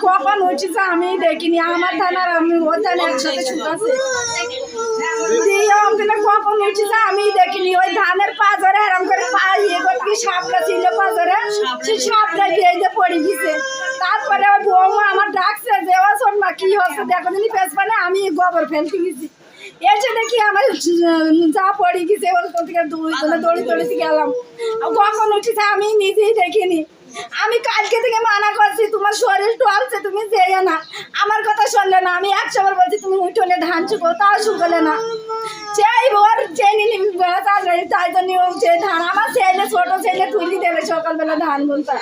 কখন উঠেছে আমি দেখিনি, আমার ধানের আমি ও ধান একসাথে শুকাছে কখন উঠেছে আমি দেখিনি। ওই ধানের পাঁচরে এরম করে পা ইয়ে করবি সাপটা ছিল পাঁচরে, সেই সাপটা দিয়ে পড়ে গেছে। তারপরে ওই বৌমা আমার ডাকছে যে ও শোনমা কি হচ্ছে দেখো দিনই পেছ পানে, আমি গোবর ফেলতে গেছি। এসে দেখি আমার যা পড়ে গেছে ওর থেকে দৌড়ি দৌড়িতে গেলাম। কখন উঠেছে আমি নিজেই দেখিনি। আমি কালকে থেকে মানা করছি তোমার শরীর টলছে তুমি যেও না, আমার কথা শুনলে না। আমি 100 বার বলছি তুমি উঠোনে ধান শুকো, তাও শুকলে না। সেই ওর চেনি তাই জন্য যে ধান আমার ছেলে ছোট ছেলে তুলি দেবে সকালবেলা ধান বলতে